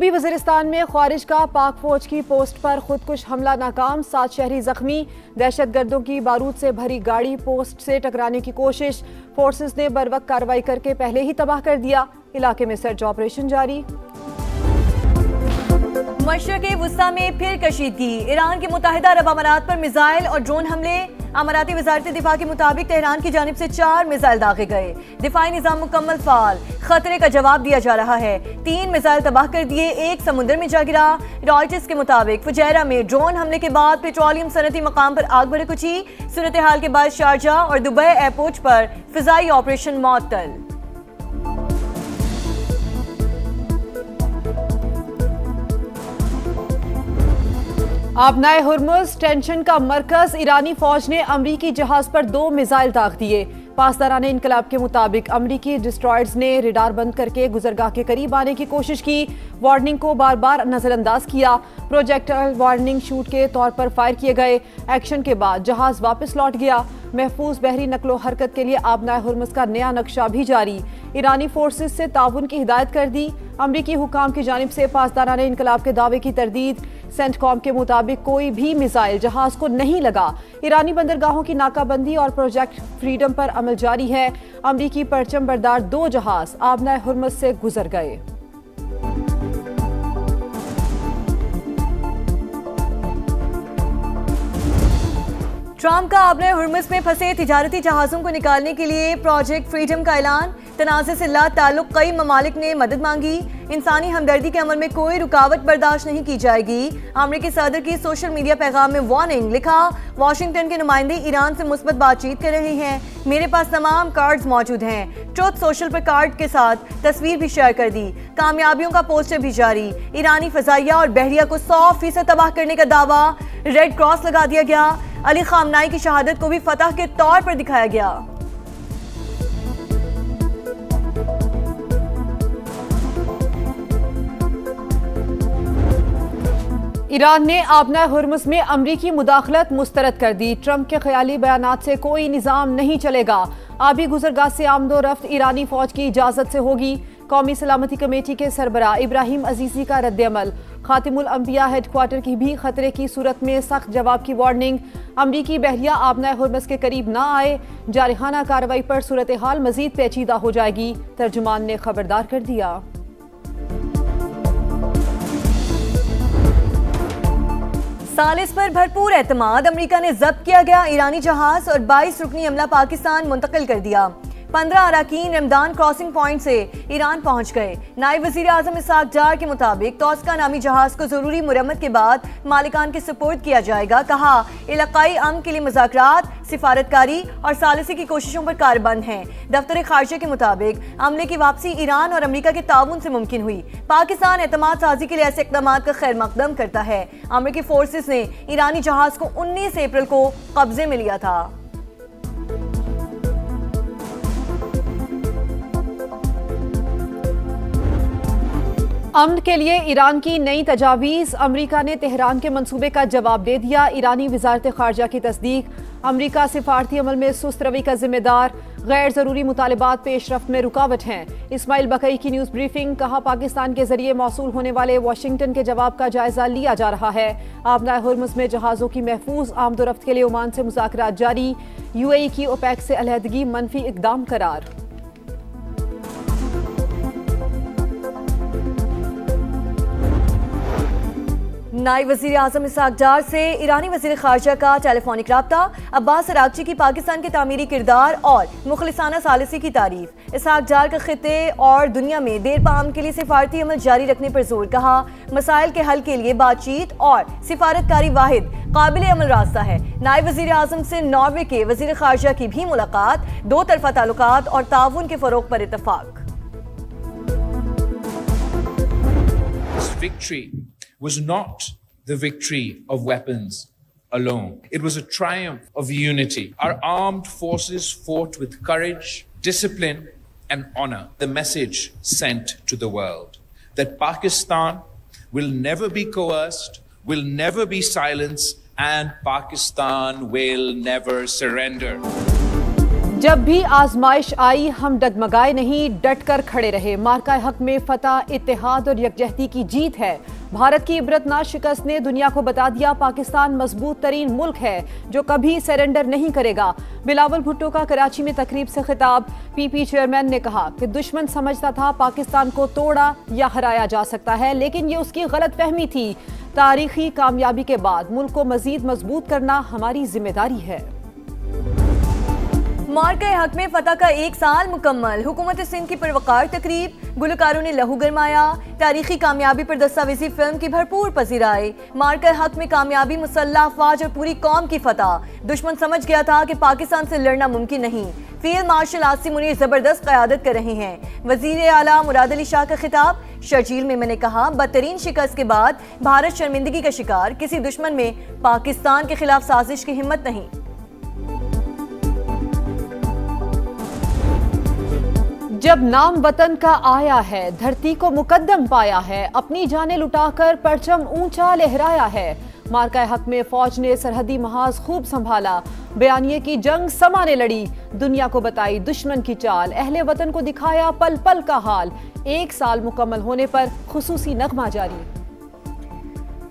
जनूबी वज़ीरिस्तान में ख्वारिज का पाक फौज की पोस्ट पर खुदकुश हमला नाकाम, 7 शहरी जख्मी। दहशतगर्दों की बारूद से भरी गाड़ी पोस्ट से टकराने की कोशिश, फोर्सेस ने बरवक्त कार्रवाई करके पहले ही तबाह कर दिया। इलाके में सर्च ऑपरेशन जारी। मशरक़े वुस्ता में फिर कशीदगी, ईरान के मुत्तहिदा अरब अमारात पर मिसाइल और ड्रोन हमले। अमाराती वज़ारत दिफा के मुताबिक तेहरान की जानिब से 4 मिसाइल दागे गए। दिफाई निज़ाम मुकम्मल फाल, खतरे का जवाब दिया जा रहा है। 3 मिसाइल तबाह कर दिए, 1 समुद्र में जा गिरा। रॉयटर्स के मुताबिक फुजैरा में ड्रोन हमले के बाद पेट्रोलियम सनती मकाम पर आग भड़की। सूरत हाल के बाद शारजा और दुबई एयरपोर्ट पर फिजाई ऑपरेशन मुअत्तल। आबनाए हुर्मुज़ टेंशन का मरकज, ईरानी फौज ने अमरीकी जहाज पर 2 मिसाइल दाग दिए। पासदारान इनकलाब के मुताबिक अमरीकी डिस्ट्रॉयर्स ने रडार बंद करके गुजरगाह के करीब आने की कोशिश की, वार्निंग को बार बार नजरअंदाज किया। प्रोजेक्टाइल वार्निंग शूट के तौर पर फायर किए गए। एक्शन के बाद जहाज वापस लौट गया। महफूज बहरी नकलो हरकत के लिए आबनाए हुर्मुज़ का नया नक्शा भी जारी। ईरानी फोर्सेस से ताउन की हिदायत कर दी। अमरीकी हुकाम की जानिब से पासदारान इनकलाब के दावे की तरदीद। सेंटकॉम के मुताबिक कोई भी मिसाइल जहाज को नहीं लगा। ईरानी बंदरगाहों की नाकाबंदी और प्रोजेक्ट फ्रीडम पर अमल जारी है। अमरीकी परचम बरदार 2 जहाज आबनाए हुर्मुज़ से गुजर गए। ट्रंप का आबनाए हुर्मुज़ में फंसे तिजारती जहाज़ों को निकालने के लिए प्रोजेक्ट फ्रीडम का ऐलान। तनाज़े से लाताल्लुक़ कई ममालिक ने मदद मांगी। इंसानी हमदर्दी के अमल में कोई रुकावट बर्दाश्त नहीं की जाएगी। अमरीकी सदर की सोशल मीडिया पैगाम में वार्निंग, लिखा वाशिंगटन के नुमाइंदे ईरान से मुस्बत बातचीत कर रहे हैं। मेरे पास तमाम कार्ड्स मौजूद हैं। ट्रुथ सोशल पर कार्ड के साथ तस्वीर भी शेयर कर दी। कामयाबियों का पोस्टर भी जारी। ईरानी फजाइया और बहरिया को 100% तबाह करने का दावा। रेड क्रॉस लगा दिया गया। अली खामनाई की शहादत को भी फतह के तौर पर दिखाया गया। ईरान ने आबनाए हुर्मुज़ में अमरीकी मुदाखलत मुस्तरद कर दी। ट्रंप के ख्याली बयानात से कोई निज़ाम नहीं चलेगा। आबी गुजरगाह से आमदो रफ्त ईरानी फौज की इजाज़त से होगी। कौमी सलामती कमेटी के सरबरा इब्राहिम अजीज़ी का रद्द-ए-अमल। खातिमुल अंबिया हेडक्वार्टर की भी खतरे की सूरत में सख्त जवाब की वार्निंग। अमरीकी बहरिया आबनाए हुर्मुज़ के करीब ना आए। जारहाना कार्रवाई पर सूरत हाल मजीद पेचीदा हो जाएगी, तर्जुमान ने खबरदार कर दिया। सालिस पर भरपूर एतमाद, अमरीका ने जब्त किया गया ईरानी जहाज और 22 रुकनी अमला पाकिस्तान मुंतकिल कर दिया। 15 अराकीन रमदान क्रॉसिंग पॉइंट से ईरान पहुंच गए। नायब वजीर आजम इसाक डार के मुताबिक तौस्का नामी जहाज को जरूरी मुरम्मत के बाद मालिकान के सुपुर्द किया जाएगा। कहा इलाकाई अमन के लिए मुज़ाकरात, सिफारतकारी और सालिसी की कोशिशों पर कारबंद हैं। दफ्तर खारजा के मुताबिक अमले की वापसी ईरान और अमरीका के ताउन से मुमकिन हुई। पाकिस्तान एतमाद साजी के लिए ऐसे इक़दाम का खैर मकदम करता है। अमरीकी फोर्सेस ने ईरानी जहाज को 19 अप्रैल को कब्जे में लिया था। अमन के लिए ईरान की नई तजावीज़, अमरीका ने तेहरान के मंसूबे का जवाब दे दिया। ईरानी वज़ारत ख़ारजा की तस्दीक, अमरीका सिफारती अमल में सुस्त रवि का जिम्मेदार। गैर ज़रूरी मुतालबात पेशरफ्त में रुकावट हैं। इस्माइल बकई की न्यूज़ ब्रीफिंग, कहा पाकिस्तान के जरिए मौसूल होने वाले वाशिंगटन के जवाब का जायजा लिया जा रहा है। आबनाए हुर्मुज़ में जहाज़ों की महफूज आमदोरफ्त के लिए ओमान से मुज़ाकरात जारी। UAE की ओपेक से अलहदगी मनफी इक़दाम करार। नायब वज़ीर आज़म इसाक डार से ईरानी वज़ीर ख़ारजा का टेलीफोनिक राब्ता। अब्बास अरागची की पाकिस्तान के तामीरी किरदार और मुखलिसाना सालिसी की तारीफ। इसाक डार का खित्ते और दुनिया में देर पाम के लिए सिफारती अमल जारी रखने पर जोर। कहा मसाइल के हल के लिए बातचीत और सिफारतकारी वाहिद काबिल अमल रास्ता है। नायब वज़ीर आज़म से नॉर्वे के वज़ीर ख़ारजा की भी मुलाकात। 2 तरफ़ा ताल्लुकात और ताउन के फ़रोग़ पर इत्तफ़ाक़। Was not the victory of weapons alone. It was a triumph of unity. Our armed forces fought with courage, discipline, and honor. The message sent to the world that Pakistan will never be coerced, will never be silenced, and Pakistan will never surrender. जब भी आजमाइश आई हम डगमगाए नहीं, डटकर खड़े रहे। मार्का हक में फतह, इत्तेहाद और यकजहती की जीत है। भारत की इबरतनाक शिकस्त ने दुनिया को बता दिया पाकिस्तान मजबूत तरीन मुल्क है जो कभी सरेंडर नहीं करेगा। बिलावल भुट्टो का कराची में तकरीब से खिताब। पीपी चेयरमैन ने कहा कि दुश्मन समझता था पाकिस्तान को तोड़ा या हराया जा सकता है, लेकिन ये उसकी गलतफहमी थी। तारीखी कामयाबी के बाद मुल्क को मजीद मजबूत करना हमारी जिम्मेदारी है। मार्का हक में फतह का 1 साल मुकम्मल। हुकूमत सिंध की परवकार तकरीब, गुलकारों ने लहू गरमाया। तारीखी कामयाबी पर दस्तावेजी फिल्म की भरपूर पजीराई। मार्का हक में कामयाबी, मुसल्लह अफवाज और पूरी कौम की फतह। दुश्मन समझ गया था कि पाकिस्तान से लड़ना मुमकिन नहीं। फील्ड मार्शल आसिम मुनीर जबरदस्त क़यादत कर रहे हैं। वजीर आला मुराद अली शाह का खिताब। शर्जील मेमन ने कहा बदतरीन शिकस्त के बाद भारत शर्मिंदगी का शिकार, किसी दुश्मन में पाकिस्तान के खिलाफ साजिश की हिम्मत नहीं। जब नाम वतन का आया है, धरती को मुकद्दम पाया है, अपनी जानें लुटाकर परचम ऊंचा लहराया है। मार्का हक में फौज ने सरहदी महाज खूब संभाला। बयानिए की जंग समा ने लड़ी, दुनिया को बताई दुश्मन की चाल, अहले वतन को दिखाया पल पल का हाल। 1 साल मुकम्मल होने पर खुसूसी नगमा जारी।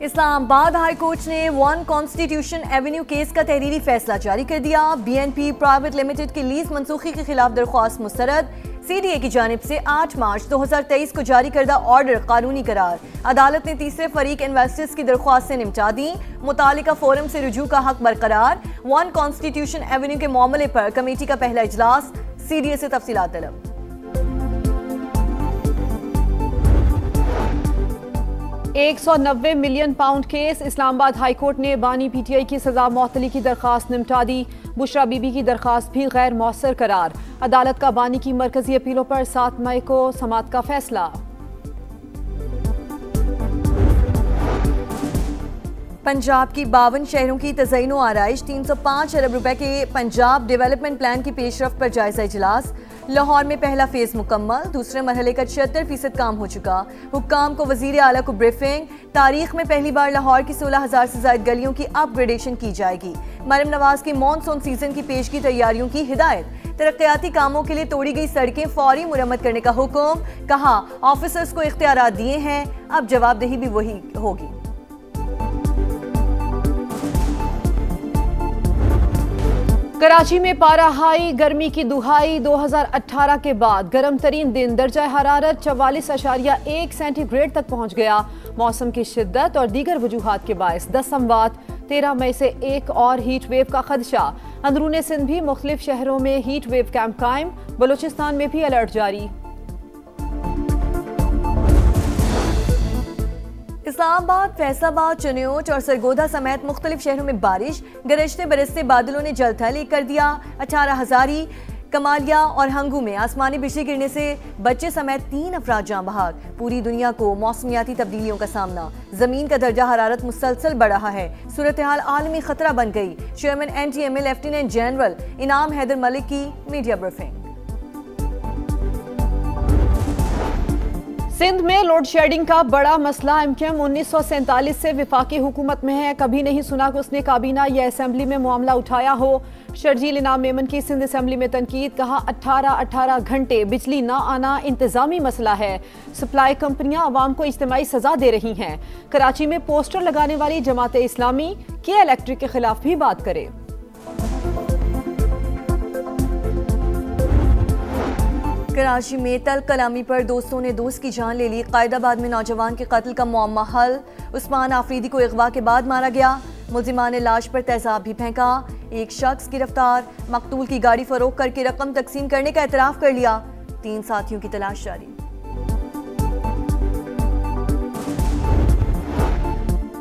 इस्लामाबाद हाई कोर्ट ने 1 कॉन्स्टिट्यूशन एवेन्यू केस का तहरीरी फैसला जारी कर दिया। BNP प्राइवेट लिमिटेड की लीज मनसूखी के खिलाफ दरख्वास्त मुस्तरद। CDA की जानिब से 8 मार्च 2023 को जारी करदा ऑर्डर कानूनी करार। अदालत ने तीसरे फरीक इन्वेस्टर्स की दरख्वास्त से निपटा दी। मुतालिका फोरम से रुजू का हक बरकरार। 1 कॉन्स्टिट्यूशन एवेन्यू के मामले पर कमेटी का पहला इजलास। CDA से तफसीलात तलब। £190 million case. Islamabad high court ने बानी PTI की सजा मुअत्तली की दरखास्त निपटा दी। बुशरा बीबी की दरखास्त भी गैर मौसर करार। अदालत का बानी की मरकजी अपीलों पर 7 मई को समाअत का फैसला। पंजाब की 52 शहरों की तज़यीन आराइश। 305 अरब रुपए के पंजाब डेवलपमेंट प्लान की पेशरफ पर जायजा इजलास। लाहौर में पहला फेज मुकम्मल, दूसरे मरहले का 76% काम हो चुका। हुक्काम को वजीर आला को ब्रीफिंग। तारीख में पहली बार लाहौर की 16,000 से ज्यादा गलियों की अपग्रेडेशन की जाएगी। मरम नवाज की मानसून सीजन की पेशगी तैयारियों की हिदायत। तरक्याती कामों के लिए तोड़ी गई सड़कें फौरी मुरम्मत करने का हुक्म। कहा ऑफिसर्स को इख्तियारात दिए हैं, अब जवाबदेही भी वही होगी। कराची में पारा हाई, गर्मी की दुहाई। 2018 के बाद गर्म तरीन दिन, दर्जा हरारत 44.1 सेंटीग्रेड तक पहुंच गया। मौसम की शिद्दत और दीगर वजूहात के बायस 10 संवात 13 मई से एक और हीट वेव का खदशा। अंदरूने सिंध भी मुख्तलिफ शहरों में हीट वेव कैंप कायम। बलूचिस्तान में भी अलर्ट जारी। इस्लामाबाद, फैसलाबाद, चुनियोट और सरगोधा समेत मुख्तलिफ शहरों में बारिश। गरजते बरसते बादलों ने जलथल कर दिया। 18 हजारी, कमालिया और हंगू में आसमानी बिजली गिरने से बच्चे समेत 3 अफराद जान बहक। पूरी दुनिया को मौसमियाती तब्दीलियों का सामना। जमीन का दर्जा हरारत मुसलसल बढ़ रहा है। सूरत हाल आलमी खतरा बन गई। चेयरमैन NTMA लेफ्टिनेंट जनरल इनाम हैदर मलिक की मीडिया ब्रीफिंग। सिंध में लोड शेडिंग का बड़ा मसला। MKM 1947 से विफाकी हुकूमत में है, कभी नहीं सुना कि उसने काबीना या असेंबली में मामला उठाया हो। शर्जील इनाम मेमन की सिंध असेंबली में तनकीद। कहा 18 घंटे बिजली ना आना इंतजामी मसला है। सप्लाई कंपनियां आवाम को इज्तिमाई सजा दे रही हैं। कराची में पोस्टर लगाने वाली जमात इस्लामी के इलेक्ट्रिक के खिलाफ भी बात करे। कराची में तल कलामी पर दोस्तों ने दोस्त की जान ले ली। कायदाबाद में नौजवान के कत्ल का मुअम्मा हल। उस्मान आफरीदी को अगवा के बाद मारा गया। मुल्जिमान ने लाश पर तेजाब भी फेंका। एक शख्स गिरफ्तार। मकतूल की गाड़ी फरोख्त करके रकम तकसीम करने का एतराफ कर लिया। 3 साथियों की तलाश जारी।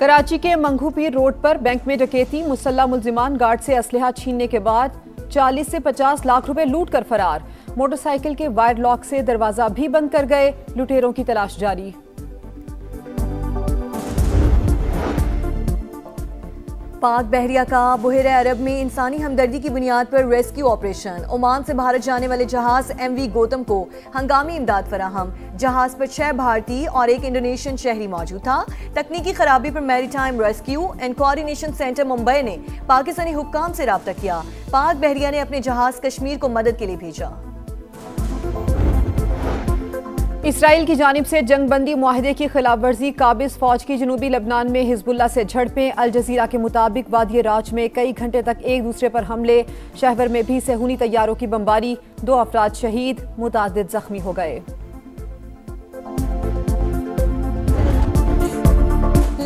कराची के मंगू पीर रोड पर बैंक में डकैती। मुसल्ला मुल्जिमान गार्ड से असलहा छीनने के बाद 40 से 50 लाख रुपए लूट कर फरार। मोटरसाइकिल के वायर लॉक से दरवाजा भी बंद कर गए। लुटेरों की तलाश जारी। पाक बहरिया का बुहर अरब में इंसानी हमदर्दी की बुनियाद पर रेस्क्यू ऑपरेशन। ओमान से भारत जाने वाले जहाज MV गौतम को हंगामी इमदाद फराहम। जहाज पर 6 भारतीय और 1 इंडोनेशियन शहरी मौजूद था। तकनीकी खराबी पर maritime rescue and coordination centre Mumbai ने पाकिस्तानी हुक्काम से राब्ता किया। पाक बहरिया ने अपने जहाज कश्मीर को मदद के लिए भेजा। इसराइल की जानिब से जंगबंदी मुआहदे की खिलाफ वर्जी। काबिज फौज की जनूबी लबनान में हिजबुल्लाह से झड़पें। अल जजीरा के मुताबिक वादी राज में कई घंटे तक एक दूसरे पर हमले। शहर में भी सेहूनी तैयारों की बमबारी। 2 अफराद शहीद, मुतादिद जख्मी हो गए।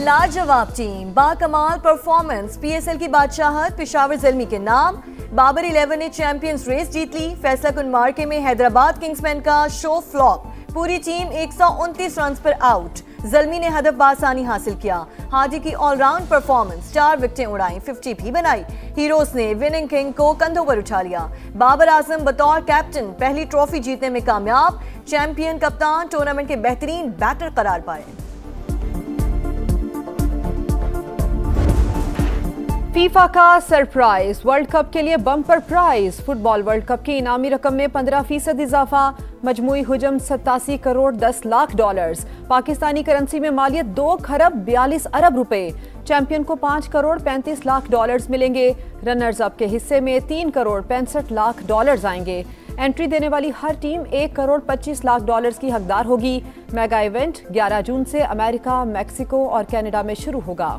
लाजवाब टीम, बाकमाल परफॉर्मेंस, PSL की बादशाहत पेशावर ज़ल्मी के नाम। बाबर 11 ने चैंपियंस रेस जीत ली। फैसला कुन मार्के में हैदराबाद किंग्समैन का शो फ्लॉप। पूरी टीम 129 रन पर आउट। ज़ल्मी ने हदफ बासानी हासिल किया। हादी की ऑलराउंड परफॉर्मेंस, 4 विकेटें उड़ाई, 50 भी बनाई। हीरोज ने विनिंग किंग को कंधों पर उठा लिया। बाबर आजम बतौर कैप्टन पहली ट्रॉफी जीतने में कामयाब। चैंपियन कप्तान टूर्नामेंट के बेहतरीन बैटर करार पाए। फीफा का सरप्राइज, वर्ल्ड कप के लिए bumper prize. Football world cup की इनामी रकम में 15% इजाफा। मजमूई हुजम 87 करोड़ 10 लाख डॉलर्स। पाकिस्तानी करेंसी में मालियत 2 खरब 42 अरब रुपए। चैंपियन को 5 करोड़ 35 लाख डॉलर्स मिलेंगे। रनर्स अप के हिस्से में 3 करोड़ 65 लाख डॉलर्स आएंगे। एंट्री देने वाली हर टीम 1 करोड़ 25 लाख डॉलर्स की हकदार होगी। मेगा इवेंट 11 जून से अमेरिका, मैक्सिको और कनाडा में शुरू होगा।